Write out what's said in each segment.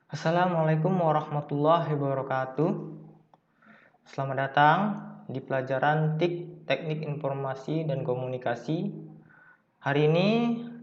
Assalamualaikum warahmatullahi wabarakatuh. Selamat datang di pelajaran TIK Teknik Informasi dan Komunikasi. Hari ini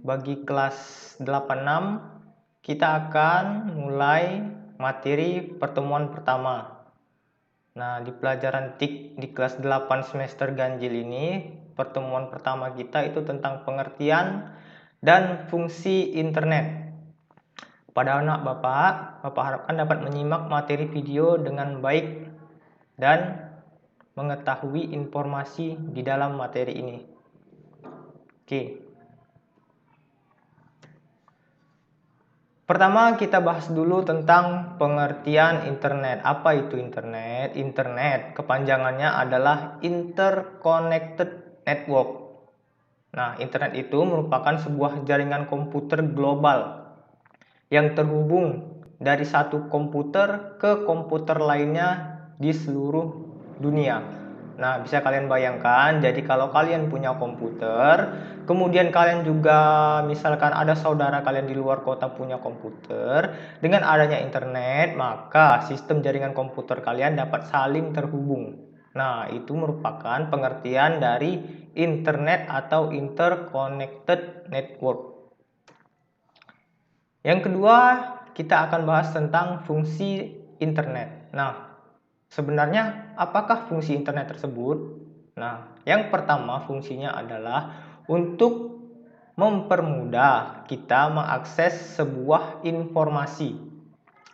bagi kelas 86 kita akan mulai materi pertemuan pertama. Nah, di pelajaran TIK di kelas 8 semester ganjil ini, pertemuan pertama kita itu tentang pengertian dan fungsi internet. Pada anak Bapak harapkan dapat menyimak materi video dengan baik dan mengetahui informasi di dalam materi ini. Oke. Pertama kita bahas dulu tentang pengertian internet. Apa itu internet? Internet kepanjangannya adalah Interconnected Network. Nah, internet itu merupakan sebuah jaringan komputer global yang terhubung dari satu komputer ke komputer lainnya di seluruh dunia. Nah, bisa kalian bayangkan, jadi kalau kalian punya komputer, kemudian kalian juga misalkan ada saudara kalian di luar kota punya komputer, dengan adanya internet, maka sistem jaringan komputer kalian dapat saling terhubung. Nah, itu merupakan pengertian dari internet atau interconnected network. Yang kedua, kita akan bahas tentang fungsi internet. Nah, sebenarnya apakah fungsi internet tersebut? Nah, yang pertama fungsinya adalah untuk mempermudah kita mengakses sebuah informasi.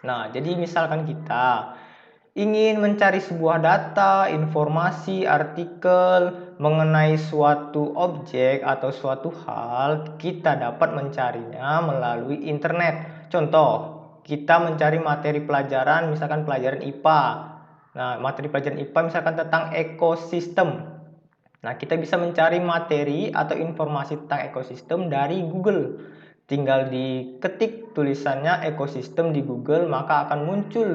Nah, jadi misalkan kita ingin mencari sebuah data, informasi, artikel mengenai suatu objek atau suatu hal, kita dapat mencarinya melalui internet. Contoh, kita mencari materi pelajaran, misalkan pelajaran IPA. Nah, materi pelajaran IPA misalkan tentang ekosistem. Nah, kita bisa mencari materi atau informasi tentang ekosistem dari Google. Tinggal diketik tulisannya ekosistem di Google, maka akan muncul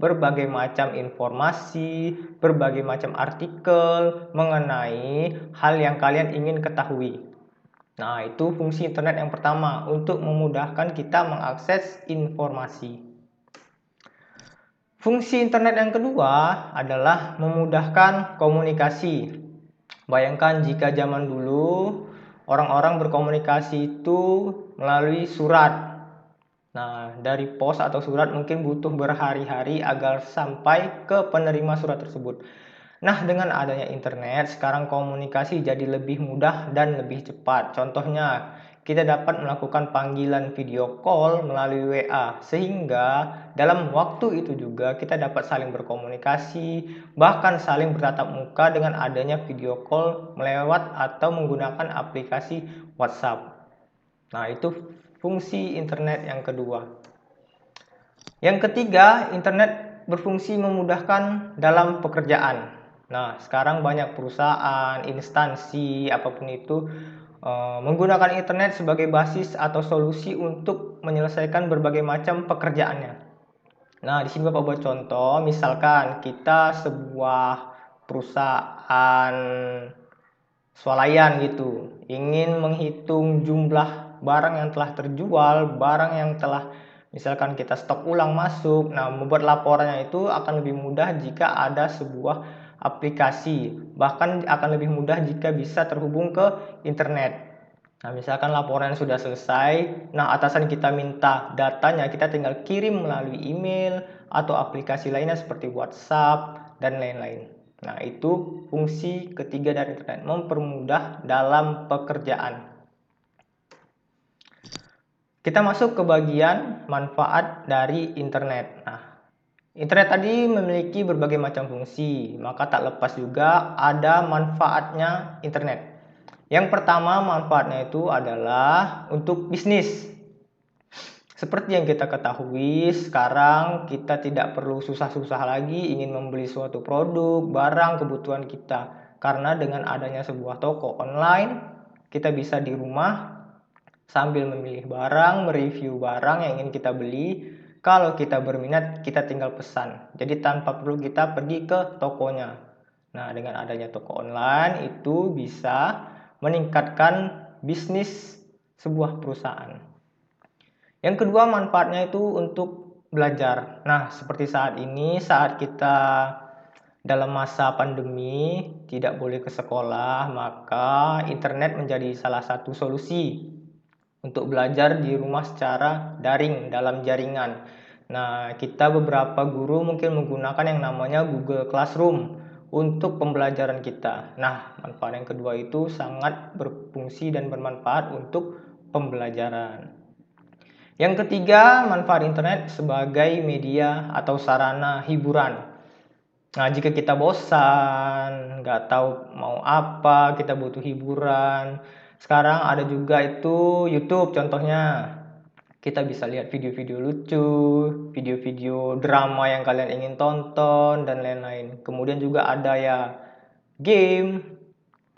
berbagai macam informasi, berbagai macam artikel mengenai hal yang kalian ingin ketahui. Nah, itu fungsi internet yang pertama, untuk memudahkan kita mengakses informasi. Fungsi internet yang kedua adalah memudahkan komunikasi. Bayangkan jika zaman dulu orang-orang berkomunikasi itu melalui surat. Nah, dari pos atau surat mungkin butuh berhari-hari agar sampai ke penerima surat tersebut. Nah, dengan adanya internet, sekarang komunikasi jadi lebih mudah dan lebih cepat. Contohnya, kita dapat melakukan panggilan video call melalui WA, sehingga dalam waktu itu juga kita dapat saling berkomunikasi, bahkan saling bertatap muka dengan adanya video call melewat atau menggunakan aplikasi WhatsApp. Nah, itu fungsi internet yang kedua. Yang ketiga, internet berfungsi memudahkan dalam pekerjaan. Nah, sekarang banyak perusahaan, instansi, apapun itu menggunakan internet sebagai basis atau solusi untuk menyelesaikan berbagai macam pekerjaannya. Nah, di sini Bapak buat contoh, misalkan kita sebuah perusahaan swalayan gitu, ingin menghitung jumlah barang yang telah terjual, barang yang telah misalkan kita stok ulang masuk. Nah, membuat laporannya itu akan lebih mudah jika ada sebuah aplikasi, bahkan akan lebih mudah jika bisa terhubung ke internet. Nah, misalkan laporan sudah selesai, nah atasan kita minta datanya, kita tinggal kirim melalui email atau aplikasi lainnya seperti WhatsApp dan lain-lain. Nah, itu fungsi ketiga dari internet, mempermudah dalam pekerjaan. Kita masuk ke bagian manfaat dari internet. Nah, internet tadi memiliki berbagai macam fungsi, maka tak lepas juga ada manfaatnya internet. Yang pertama manfaatnya itu adalah untuk bisnis. Seperti yang kita ketahui, sekarang kita tidak perlu susah-susah lagi ingin membeli suatu produk, barang kebutuhan kita. Karena dengan adanya sebuah toko online, kita bisa di rumah sambil memilih barang, mereview barang yang ingin kita beli. Kalau kita berminat, kita tinggal pesan. Jadi tanpa perlu kita pergi ke tokonya. Nah, dengan adanya toko online itu bisa meningkatkan bisnis sebuah perusahaan. Yang kedua manfaatnya itu untuk belajar. Nah, seperti saat ini, saat kita dalam masa pandemi tidak boleh ke sekolah, maka internet menjadi salah satu solusi untuk belajar di rumah secara daring dalam jaringan. Nah, kita beberapa guru mungkin menggunakan yang namanya Google Classroom untuk pembelajaran kita. Nah, manfaat yang kedua itu sangat berfungsi dan bermanfaat untuk pembelajaran. Yang ketiga, manfaat internet sebagai media atau sarana hiburan. Nah, jika kita bosan, nggak tahu mau apa, kita butuh hiburan. Sekarang ada juga itu YouTube contohnya. Kita bisa lihat video-video lucu, video-video drama yang kalian ingin tonton, dan lain-lain. Kemudian juga ada ya game,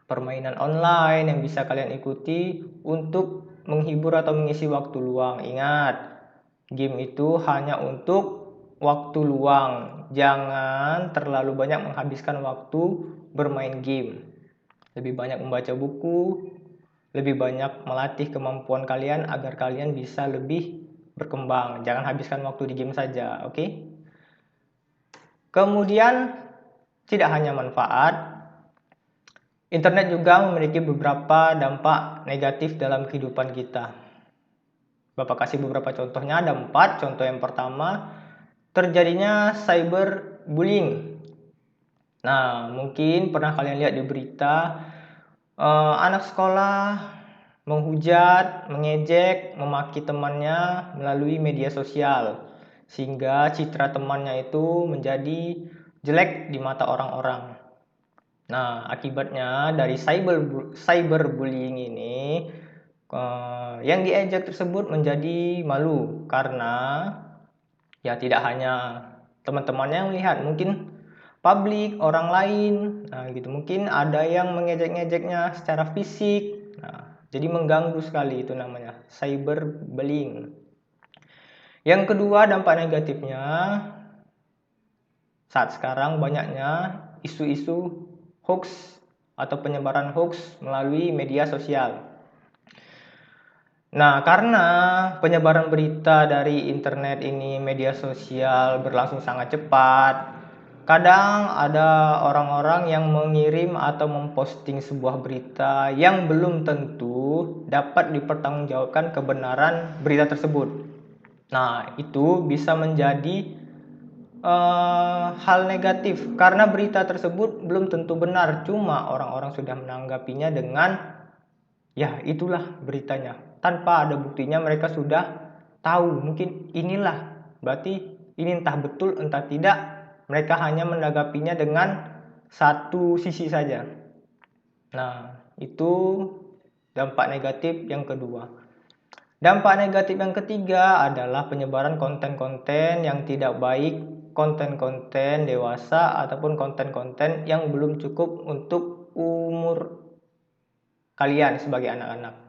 permainan online yang bisa kalian ikuti untuk menghibur atau mengisi waktu luang. Ingat, game itu hanya untuk waktu luang. Jangan terlalu banyak menghabiskan waktu bermain game. Lebih banyak membaca buku, lebih banyak melatih kemampuan kalian agar kalian bisa lebih berkembang. Jangan habiskan waktu di game saja, oke? Kemudian, tidak hanya manfaat, internet juga memiliki beberapa dampak negatif dalam kehidupan kita. Bapak kasih beberapa contohnya, ada 4. Contoh yang pertama, terjadinya cyberbullying. Nah, mungkin pernah kalian lihat di berita, anak sekolah menghujat, mengejek, memaki temannya melalui media sosial, sehingga citra temannya itu menjadi jelek di mata orang-orang. Nah, akibatnya dari cyberbullying ini, yang diejek tersebut menjadi malu karena ya tidak hanya teman-temannya yang melihat, mungkin publik, orang lain. Nah, gitu. Mungkin ada yang mengejek-ngejeknya secara fisik. Nah, jadi mengganggu sekali, itu namanya cyberbullying. Yang kedua, dampak negatifnya, saat sekarang banyaknya isu-isu hoax atau penyebaran hoax melalui media sosial. Nah, karena penyebaran berita dari internet ini, media sosial berlangsung sangat cepat, kadang ada orang-orang yang mengirim atau memposting sebuah berita yang belum tentu dapat dipertanggungjawabkan kebenaran berita tersebut. Nah, itu bisa menjadi hal negatif karena berita tersebut belum tentu benar, cuma orang-orang sudah menanggapinya dengan ya itulah beritanya. Tanpa ada buktinya mereka sudah tahu, mungkin inilah, berarti ini entah betul entah tidak. Mereka hanya menanggapinya dengan satu sisi saja. Nah, itu dampak negatif yang kedua. Dampak negatif yang ketiga adalah penyebaran konten-konten yang tidak baik, konten-konten dewasa ataupun konten-konten yang belum cukup untuk umur kalian sebagai anak-anak.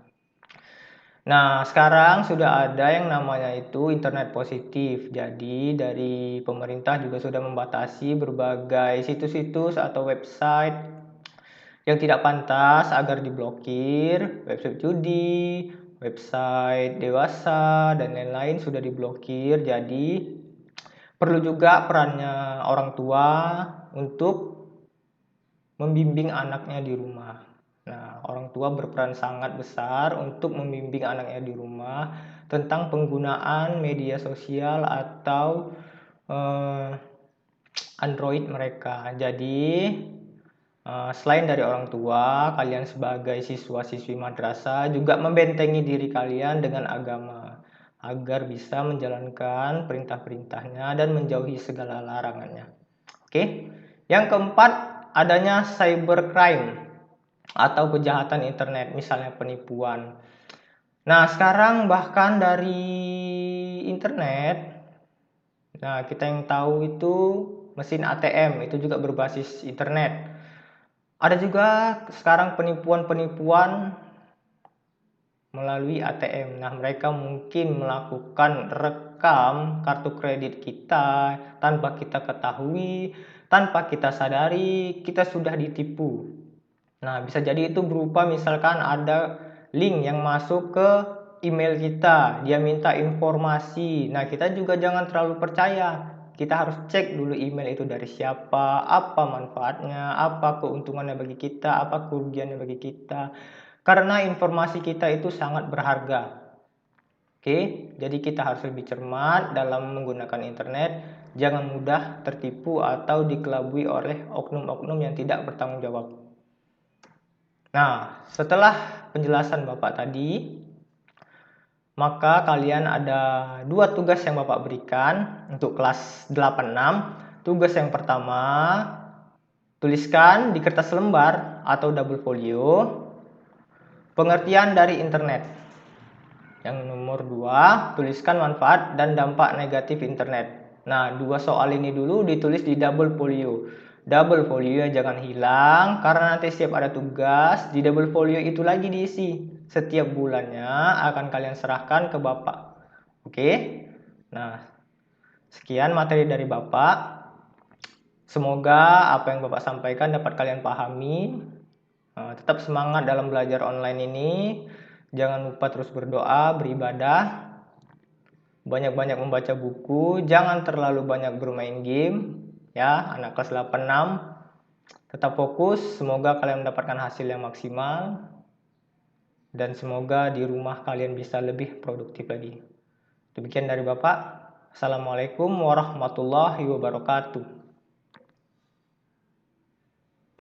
Nah, sekarang sudah ada yang namanya itu internet positif. Jadi dari pemerintah juga sudah membatasi berbagai situs-situs atau website yang tidak pantas agar diblokir. Website judi, website dewasa, dan lain-lain sudah diblokir. Jadi perlu juga perannya orang tua untuk membimbing anaknya di rumah. Nah, orang tua berperan sangat besar untuk membimbing anaknya di rumah tentang penggunaan media sosial atau Android mereka. Jadi, selain dari orang tua, kalian sebagai siswa-siswi madrasah juga membentengi diri kalian dengan agama agar bisa menjalankan perintah-perintahnya dan menjauhi segala larangannya. Oke. Yang keempat, adanya cybercrime atau kejahatan internet, misalnya penipuan. Nah, sekarang bahkan dari internet, nah kita yang tahu itu mesin ATM itu juga berbasis internet. Ada juga sekarang penipuan-penipuan melalui ATM. Nah, mereka mungkin melakukan rekam kartu kredit kita tanpa kita ketahui, tanpa kita sadari, kita sudah ditipu. Nah, bisa jadi itu berupa misalkan ada link yang masuk ke email kita, dia minta informasi. Nah, kita juga jangan terlalu percaya. Kita harus cek dulu email itu dari siapa, apa manfaatnya, apa keuntungannya bagi kita, apa kerugiannya bagi kita. Karena informasi kita itu sangat berharga. Oke, jadi kita harus lebih cermat dalam menggunakan internet. Jangan mudah tertipu atau dikelabui oleh oknum-oknum yang tidak bertanggung jawab. Nah, setelah penjelasan Bapak tadi, maka kalian ada dua tugas yang Bapak berikan untuk kelas 86. Tugas yang pertama, tuliskan di kertas lembar atau double folio pengertian dari internet. Yang nomor 2, tuliskan manfaat dan dampak negatif internet. Nah, dua soal ini dulu ditulis di double folio. Double folio jangan hilang, karena nanti setiap ada tugas, di double folio itu lagi diisi. Setiap bulannya akan kalian serahkan ke Bapak. Oke? Nah, sekian materi dari Bapak. Semoga apa yang Bapak sampaikan dapat kalian pahami. Tetap semangat dalam belajar online ini. Jangan lupa terus berdoa, beribadah, banyak-banyak membaca buku, jangan terlalu banyak bermain game. Ya, anak kelas 86, tetap fokus. Semoga kalian mendapatkan hasil yang maksimal. Dan semoga di rumah kalian bisa lebih produktif lagi. Demikian dari Bapak. Assalamualaikum warahmatullahi wabarakatuh.